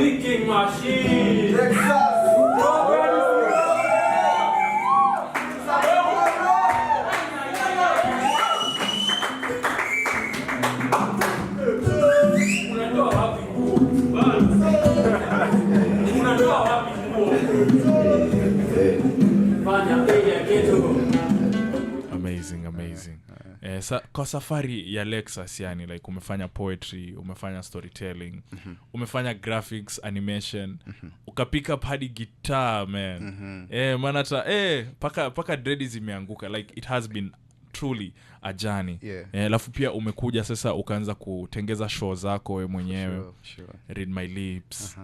Speaking machine. Amazing. Kwa safari ya Lexus yani like umefanya poetry, umefanya storytelling, umefanya graphics, animation, ukapick up hadi guitar man. Manata paka dread zimeanguka, like it has been truly a journey. Alafu pia umekuja sasa ukaanza kutengeza show zako wewe mwenyewe. Sure. Read My Lips.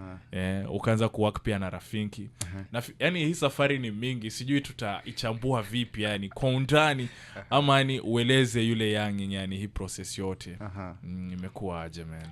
Ukaanza kuwork pia na Rafinki. Na yani hii safari ni mingi, sijui tutaichambua vipi yani kwa undani ama yani ueleze yule young yani hii process yote. Imekuwa aje man?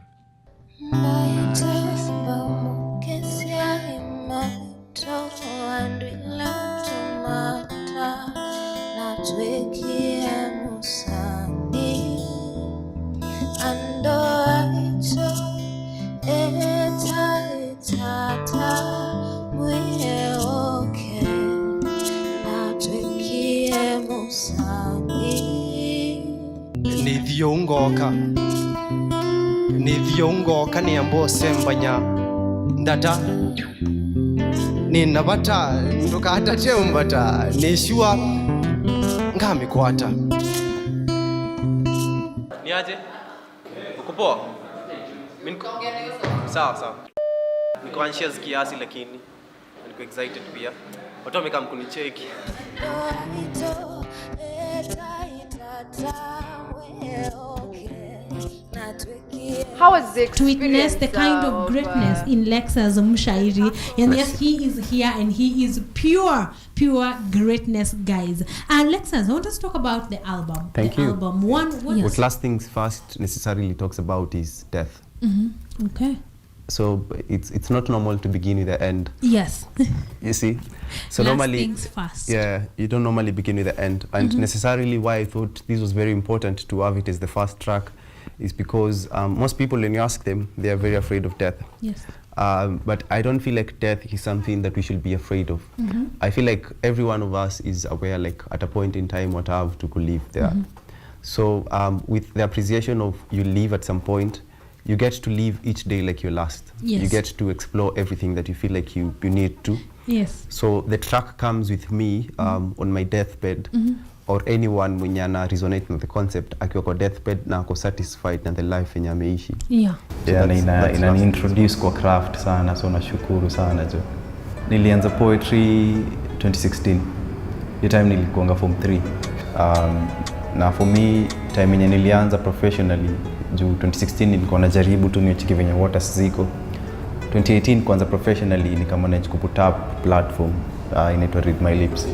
Nithiongoka ni ambo sembanya ndata ninabata ndokata tembata nishua ngamikwata niaje ukopoa mimi sawa niko anxious kiasi lakini niko excited pia watu wamekaa mkunicheki. How was it to witness the kind of greatness in Lexus Mshairi? And yes, he is here and he is pure greatness, guys. And Lexus, I want us to talk about the album. Thank the you. Album. What last things first necessarily talks about is death. Okay. So it's not normal to begin with the end. Yes. You see? So last normally things first. Yeah, you don't normally begin with the end. And necessarily why I thought this was very important to have it as the first track is because most people, when you ask them, they are very afraid of death. Yes. But I don't feel like death is something that we should be afraid of. I feel like every one of us is aware, like at a point in time, what I have to live there. So with the appreciation of you live at some point, you get to live each day like your last. Yes. You get to explore everything that you feel like you need to. Yes. So the track comes with me on my deathbed, or anyone mwenye ana resonate with the concept akiwa kwa deathbed na ako satisfied na the life yenye ameishi. Inani introduce kwa craft sana, so nashukuru sana jo. Nilianza poetry 2016. Hiyo time nilikuanga form 3. Na for me time yenye nilianza professionally juu 2016 nilikuwa najaribu tu nicheki venye waters ziko. 2018 kwanza professionally nikamanage kuput up platform inaitwa Read My Lips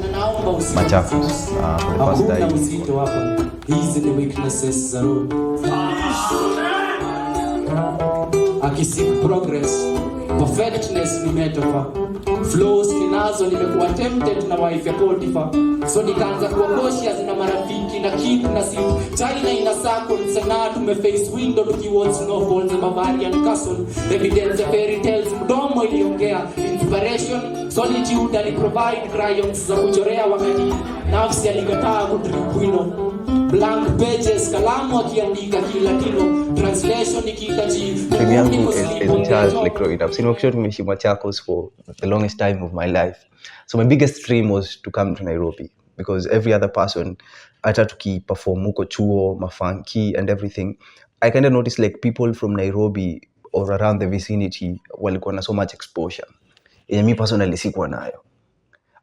Machakos for the first time. Hizi ni weaknesses za roho. Akisik progress, perfectness ni metaphor. Flows ninazo nimekuwa tempted na wife ya Potiphar. So nikaanza kuwa cautious na marafiki na keep na sit. China ina circle sana tumeface window towards snowfalls and Bavarian castle. Evidence fairy tales mdomo iliongea. Inspiration, solitude ali provide crayons za kuchorea wakati nafsi alikataa kudrikwino. Blank pages, kalamu akiandika Kilatino, translation ikitaji. Dream yangu as a child like growing up. Sinokisho tumeishi Machakos for the longest time of my life. So my biggest dream was to come to Nairobi because every other person hata tukiperform huko chuo, mafunky and everything. I kind of noticed like people from Nairobi or around the vicinity walikuwa na so much exposure. Yenye mi personally sikuwa nayo.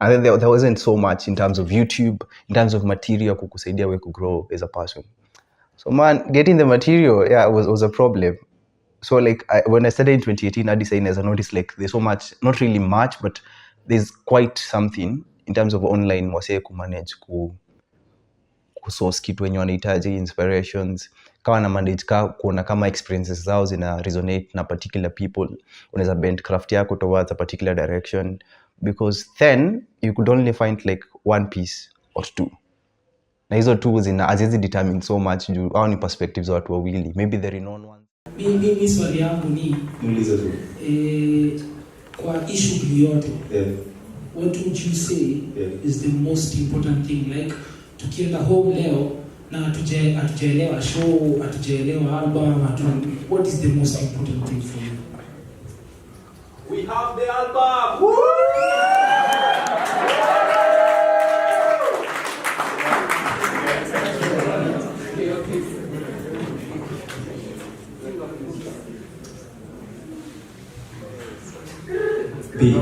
And then there wasn't so much in terms of YouTube, in terms of material kukusaidia we to grow as a person. So man, getting the material, was a problem. So like when I started in 2018 at designers, I noticed like there's so much, not really much, but there's quite something in terms of online wasee kumanage kusource kitu wenye wanahitaji inspirations. Kama na manage kuona kama experiences zao zina resonate na particular people, unaweza bend craft yako towards a particular direction. Because then you could only find like one piece or two. Na hizo two haziwezi determine so much juu au ni perspectives wa watu wawili. Maybe the renowned ones. Mimi swali yangu ni Muulize tu. Kwa issue yote. Yeah. What would you say is the most important thing? Like tukienda home leo na hatujaelewa show, hatujaelewa album, what is the most important thing for you? We have the album. Woo! B.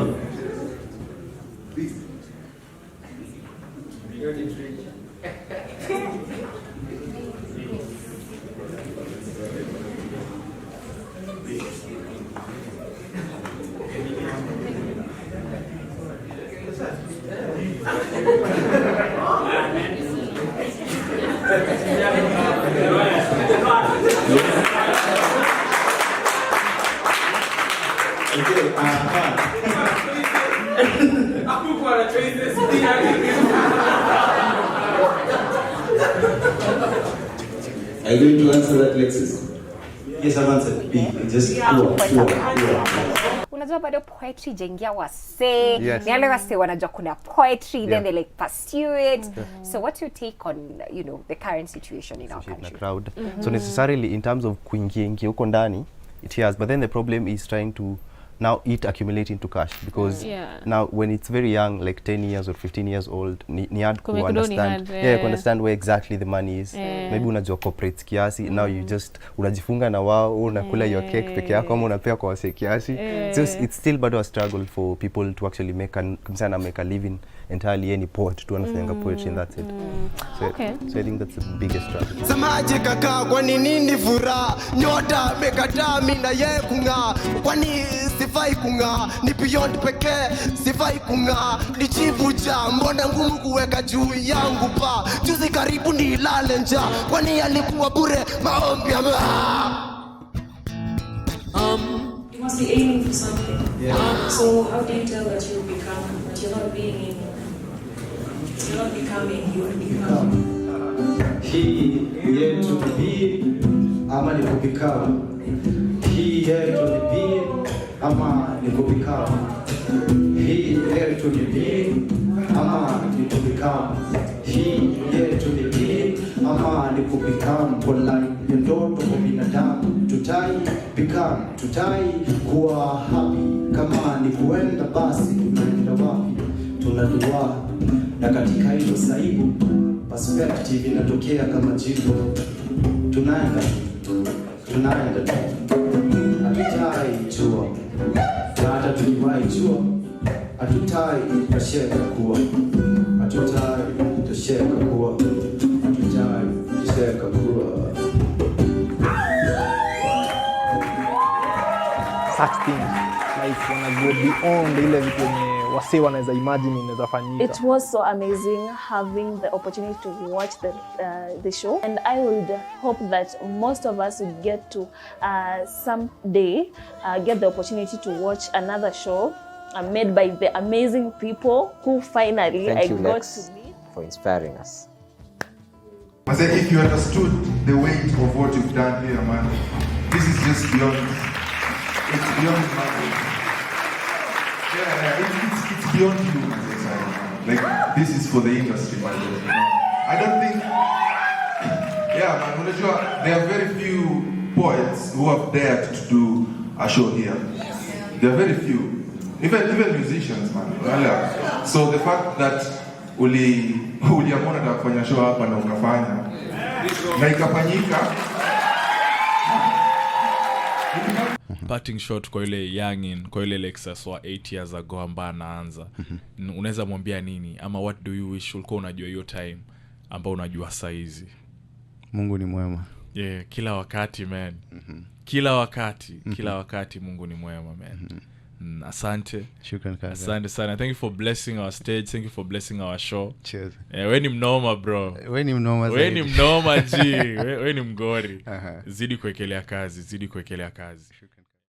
Are you going to answer that, Lexus? Yes, I've answered B. Just Unajua bado poetry jengia wase. Ni wale wase wanajua kuna poetry, then they like pursue it. So what's your take on, you know, the current situation in our country? Crowd. So necessarily in terms of kuingia huko ndani, it has, but then the problem is trying to now it accumulate into cash, because now when it's very young, like 10 years or 15 years old, ni hard to understand understand where exactly the money is. Maybe unajua corporate kiasi, now you just unajifunga na wao, unakula your cake peke yako ama unapea kwa wase kiasi. So it's still bado a struggle for people to actually make a living entirely any poet to understand poetry, and that's it. So I think that's the biggest struggle. Samaje kaka, kwa nini furaha nyota mekataa mimi na yeye kunga, kwani sifai kunga, ni beyond pekee sifai kunga, ni chifu cha mbona ngumu kuweka juu yangu pa, juzi karibu ni lale nja, kwani alikuwa bure maombi ya you must be aiming for something. So how do you tell that you become, that you're not becoming, you will become? Hii yetu ni B ama ni kubecome. Hii yetu ni B ama ni kubecome. Hii yetu ni B ama ni kubecome. Hii yetu ni B ama ni kubecome. Polite ni ndoto kwa binadamu. Tutai kuwa happy. Kama ni kuenda basi tunaenda wapi? Tunadua na katika hilo saibu perspective inatokea kama jibu. Tunaenda hatutai jua, na hata tukiwahi jua hatutai tosheka kuwa, hatutai tosheka kuwa. Such things like wanna go beyond ile vitu yenye wase wanaweza imagine inaweza fanyika. It was so amazing having the opportunity to watch the show, and I would hope that most of us would get to someday get the opportunity to watch another show made by the amazing people who finally I got to meet. For inspiring us. I said, if you understood the weight of what you've done here, man, this is just beyond. It's beyond money. It's beyond you, man. Like, this is for the industry, man. I don't think. Man, there are very few poets who have dared to do a show here. There are very few. Even musicians, man. So the fact that uliamona na kufanya show hapa na ukafanya na ikafanyika. Parting shot kwa ile youngin, kwa ile Lexus wa 8 years ago ambaye anaanza. Unaweza mwambia nini, ama what do you wish ulikuwa unajua hiyo time ambao unajua saizi? Mungu ni mwema. Kila wakati, man. Kila wakati Mungu ni mwema, man. Asante. Shukran kaza. Asante sana. Thank you for blessing our stage. Thank you for blessing our show. Cheers. We ni mnoma, bro. We ni mnoma zaidi. We ni mnoma ji. We ni mgori. Zidi kuekelea kazi.